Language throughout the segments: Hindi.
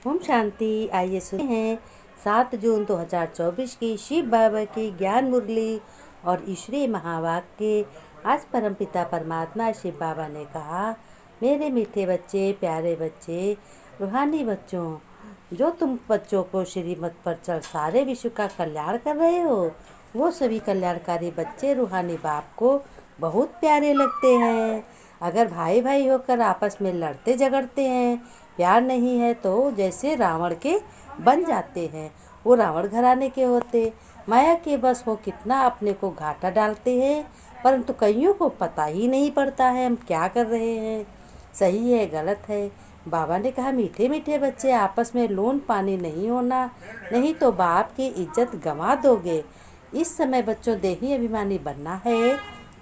ओम शांति। आइए सुनते हैं 7 जून 2024 की शिव बाबा की ज्ञान मुरली और ईश्वरीय महावाक्य। आज परमपिता परमात्मा शिव बाबा ने कहा, मेरे मीठे बच्चे, प्यारे बच्चे, रूहानी बच्चों, जो तुम बच्चों को श्रीमत पर चल सारे विश्व का कल्याण कर रहे हो, वो सभी कल्याणकारी बच्चे रूहानी बाप को बहुत प्यारे लगते हैं। अगर भाई भाई होकर आपस में लड़ते झगड़ते हैं, प्यार नहीं है, तो जैसे रावण के बन जाते हैं। वो रावण घराने के होते, माया के बस वो कितना अपने को घाटा डालते हैं, परंतु कईयों को पता ही नहीं पड़ता है हम क्या कर रहे हैं, सही है गलत है। बाबा ने कहा, मीठे मीठे बच्चे, आपस में लोन पानी नहीं होना, नहीं तो बाप की इज्जत गंवा दोगे। इस समय बच्चों देही अभिमानी बनना है,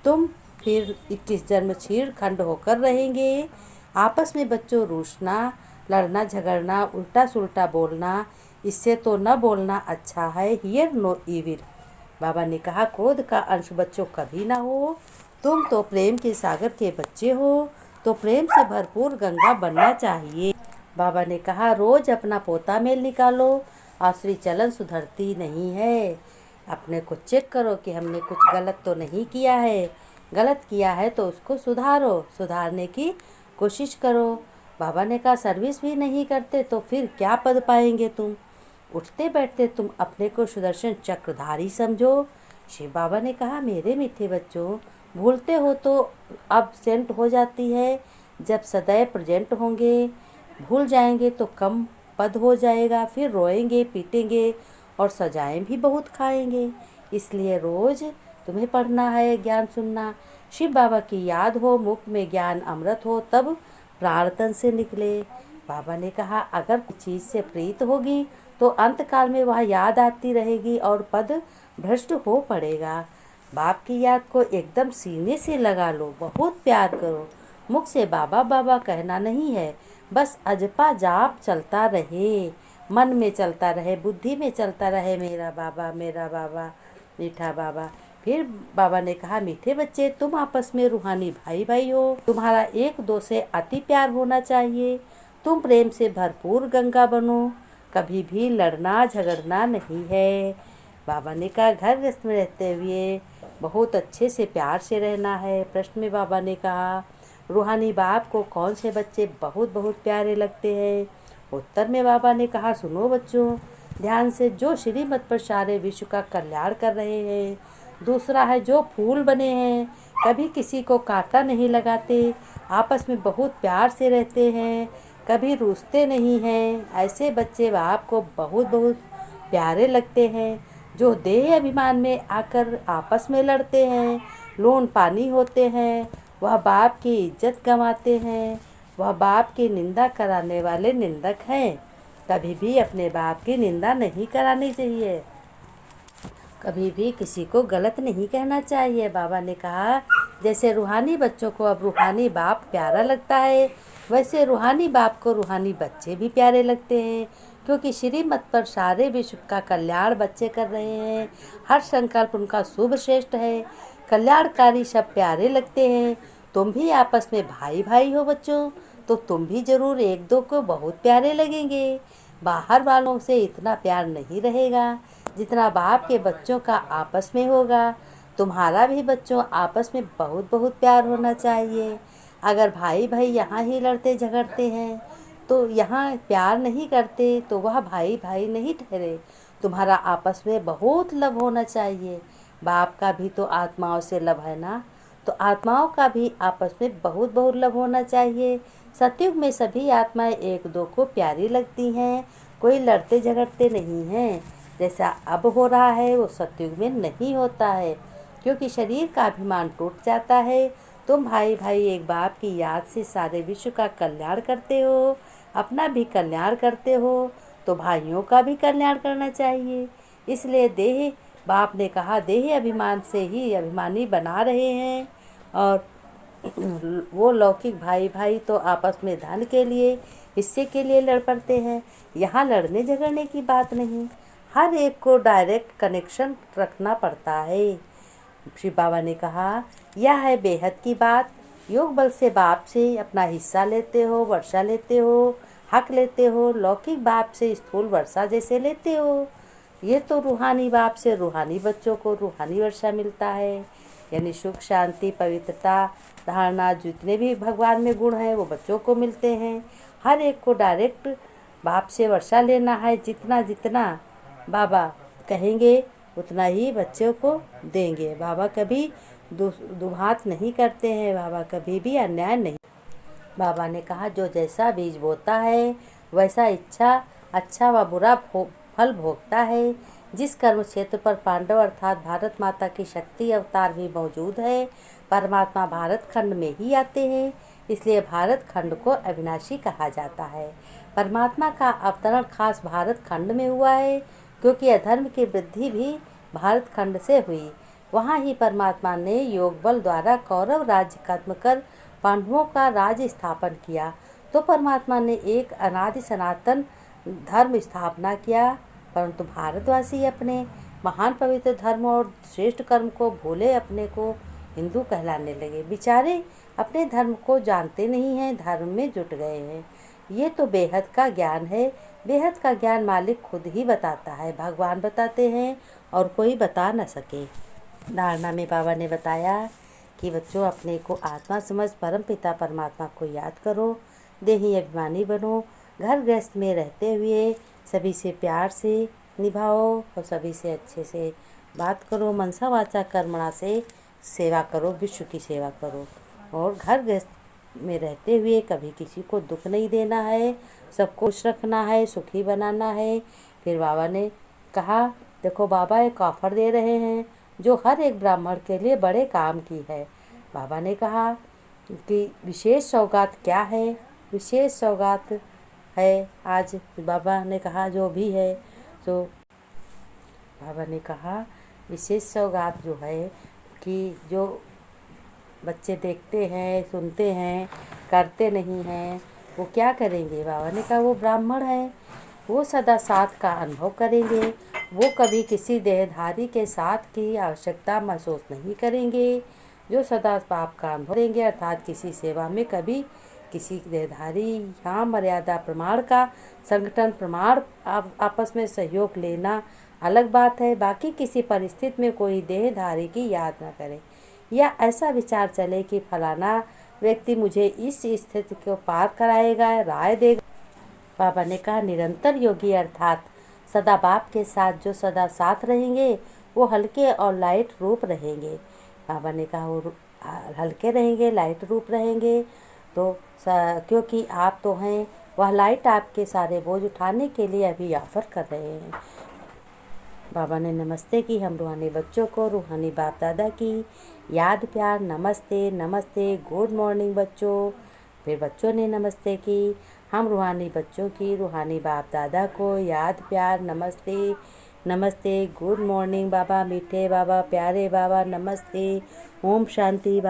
तुम फिर 21 जन्म छीड़ खंड होकर रहेंगे। आपस में बच्चों रूठना, लड़ना झगड़ना, उल्टा सुल्टा बोलना, इससे तो न बोलना अच्छा है। Here no evil. बाबा ने कहा, क्रोध का अंश बच्चों कभी ना हो। तुम तो प्रेम के सागर के बच्चे हो, तो प्रेम से भरपूर गंगा बनना चाहिए। बाबा ने कहा, रोज अपना पोता मेल निकालो, आसुरी चलन सुधरती नहीं है। अपने को चेक करो कि हमने कुछ गलत तो नहीं किया है, गलत किया है तो उसको सुधारो, सुधारने की कोशिश करो। बाबा ने कहा, सर्विस भी नहीं करते तो फिर क्या पद पाएंगे तुम। उठते बैठते तुम अपने को सुदर्शन चक्रधारी समझो। शिव बाबा ने कहा, मेरे मीठे बच्चों, भूलते हो तो अब सेंट हो जाती है, जब सदैव प्रेजेंट होंगे। भूल जाएंगे तो कम पद हो जाएगा, फिर रोएंगे पीटेंगे और सजाएं भी बहुत खाएंगे। इसलिए रोज तुम्हें पढ़ना है, ज्ञान सुनना, शिव बाबा की याद हो, मुख में ज्ञान अमृत हो, तब प्रार्थना से निकले। बाबा ने कहा, अगर चीज़ से प्रीत होगी तो अंतकाल में वह याद आती रहेगी और पद भ्रष्ट हो पड़ेगा। बाप की याद को एकदम सीने से लगा लो, बहुत प्यार करो। मुख से बाबा बाबा कहना नहीं है, बस अजपा जाप चलता रहे, मन में चलता रहे, बुद्धि में चलता रहे, मेरा बाबा मीठा बाबा। फिर बाबा ने कहा, मीठे बच्चे, तुम आपस में रूहानी भाई भाई हो, तुम्हारा एक दो से अति प्यार होना चाहिए। तुम प्रेम से भरपूर गंगा बनो, कभी भी लड़ना झगड़ना नहीं है। बाबा ने कहा, घर गृहस्थ में रहते हुए बहुत अच्छे से प्यार से रहना है। प्रश्न में बाबा ने कहा, रूहानी बाप को कौन से बच्चे बहुत बहुत प्यारे लगते हैं। उत्तर में बाबा ने कहा, सुनो बच्चों ध्यान से, जो श्रीमत पर सारे विश्व का कल्याण कर रहे हैं। दूसरा है जो फूल बने हैं, कभी किसी को कांटा नहीं लगाते, आपस में बहुत प्यार से रहते हैं, कभी रूठते नहीं हैं। ऐसे बच्चे बाप को बहुत बहुत प्यारे लगते हैं। जो देह अभिमान में आकर आपस में लड़ते हैं, लोन पानी होते हैं, वह बाप की इज्जत गंवाते हैं, वह बाप की निंदा कराने वाले निंदक हैं। कभी भी अपने बाप की निंदा नहीं करानी चाहिए, कभी भी किसी को गलत नहीं कहना चाहिए। बाबा ने कहा, जैसे रूहानी बच्चों को अब रूहानी बाप प्यारा लगता है, वैसे रूहानी बाप को रूहानी बच्चे भी प्यारे लगते हैं, क्योंकि श्रीमत पर सारे विश्व का कल्याण बच्चे कर रहे हैं। हर संकल्प उनका शुभ श्रेष्ठ है, कल्याणकारी सब प्यारे लगते हैं। तुम भी आपस में भाई भाई हो बच्चों, तो तुम भी जरूर एक दो को बहुत प्यारे लगेंगे। बाहर वालों से इतना प्यार नहीं रहेगा जितना बाप के बच्चों का आपस में होगा। तुम्हारा भी बच्चों आपस में बहुत बहुत प्यार होना चाहिए। अगर भाई भाई यहाँ ही लड़ते झगड़ते हैं, तो यहाँ प्यार नहीं करते, तो वह भाई भाई नहीं ठहरे। तुम्हारा आपस में बहुत लव होना चाहिए। बाप का भी तो आत्माओं से लव है ना, तो आत्माओं का भी आपस में बहुत बहुत लव होना चाहिए। सतयुग में सभी आत्माएं एक दो को प्यारी लगती हैं, कोई लड़ते झगड़ते नहीं हैं। जैसा अब हो रहा है वो सतयुग में नहीं होता है, क्योंकि शरीर का अभिमान टूट जाता है। तुम भाई भाई एक बाप की याद से सारे विश्व का कल्याण करते हो, अपना भी कल्याण करते हो, तो भाइयों का भी कल्याण करना चाहिए। इसलिए देह बाप ने कहा, देह अभिमान से ही अभिमानी बना रहे हैं, और वो लौकिक भाई भाई तो आपस में धन के लिए, हिस्से के लिए लड़ पड़ते हैं। यहाँ लड़ने झगड़ने की बात नहीं, हर एक को डायरेक्ट कनेक्शन रखना पड़ता है। श्री बाबा ने कहा, यह है बेहद की बात। योग बल से बाप से अपना हिस्सा लेते हो, वर्षा लेते हो, हक लेते हो, लौकिक बाप से स्थूल वर्षा जैसे लेते हो। ये तो रूहानी बाप से रूहानी बच्चों को रूहानी वर्षा मिलता है, यानी सुख, शांति, पवित्रता, धारणा, जितने भी भगवान में गुण हैं वो बच्चों को मिलते हैं। हर एक को डायरेक्ट बाप से वर्षा लेना है। जितना जितना बाबा कहेंगे उतना ही बच्चों को देंगे। बाबा कभी दुहात नहीं करते हैं, बाबा कभी भी अन्याय नहीं। बाबा ने कहा जो जैसा बीज बोता है वैसा इच्छा अच्छा व बुरा फल भोगता है। जिस कर्म क्षेत्र पर पांडव अर्थात भारत माता की शक्ति अवतार भी मौजूद है, परमात्मा भारत खंड में ही आते हैं, इसलिए भारत खंड को अविनाशी कहा जाता है। परमात्मा का अवतरण खास भारत खंड में हुआ है, क्योंकि अधर्म की वृद्धि भी भारत खंड से हुई। वहाँ ही परमात्मा ने योग बल द्वारा कौरव राज्य खत्म कर पांडवों का राज्य स्थापन किया, तो परमात्मा ने एक अनादि सनातन धर्म स्थापना किया। परंतु भारतवासी अपने महान पवित्र धर्म और श्रेष्ठ कर्म को भूले अपने को हिंदू कहलाने लगे। बेचारे अपने धर्म को जानते नहीं हैं, धर्म में जुट गए हैं। ये तो बेहद का ज्ञान है। बेहद का ज्ञान मालिक खुद ही बताता है, भगवान बताते हैं और कोई बता न सके। धारणा में बाबा ने बताया कि बच्चों अपने को आत्मा समझ परम पिता परमात्मा को याद करो, देही अभिमानी बनो, घर गृहस्थ में रहते हुए सभी से प्यार से निभाओ और सभी से अच्छे से बात करो, मनसा वाचा कर्मणा से सेवा करो, विश्व की सेवा करो और घर गृहस्थ में रहते हुए कभी किसी को दुख नहीं देना है, सबको खुश रखना है, सुखी बनाना है। फिर बाबा ने कहा देखो बाबा एक ऑफर दे रहे हैं जो हर एक ब्राह्मण के लिए बड़े काम की है। बाबा ने कहा कि विशेष सौगात क्या है। विशेष सौगात है आज बाबा ने कहा जो भी है, तो बाबा ने कहा विशेष सौगात जो है कि जो बच्चे देखते हैं, सुनते हैं, करते नहीं हैं, वो क्या करेंगे। बाबा ने कहा वो ब्राह्मण हैं, वो सदा साथ का अनुभव करेंगे, वो कभी किसी देहधारी के साथ की आवश्यकता महसूस नहीं करेंगे। जो सदा पाप का अनुभव करेंगे अर्थात किसी सेवा में कभी किसी देहधारी या मर्यादा प्रमाण का संगठन प्रमाण आपस में सहयोग लेना अलग बात है। बाकी किसी परिस्थिति में कोई देहधारी की याद न करे या ऐसा विचार चले कि फलाना व्यक्ति मुझे इस स्थिति को पार कराएगा, राय देगा। बाबा ने कहा निरंतर योगी अर्थात सदा बाप के साथ जो सदा साथ रहेंगे वो हल्के और लाइट रूप रहेंगे। बाबा ने कहा वो हल्के रहेंगे, लाइट रूप रहेंगे, तो क्योंकि आप तो हैं, वह लाइट आपके सारे बोझ उठाने के लिए अभी ऑफर कर रहे हैं। बाबा ने नमस्ते की हम रूहानी बच्चों को, रूहानी बाप दादा की याद प्यार नमस्ते नमस्ते, गुड मॉर्निंग बच्चों। फिर बच्चों ने नमस्ते की हम रूहानी बच्चों की, रूहानी बाप दादा को याद प्यार नमस्ते नमस्ते, गुड मॉर्निंग बाबा, मीठे बाबा, प्यारे बाबा, नमस्ते, ओम शांति बाबा।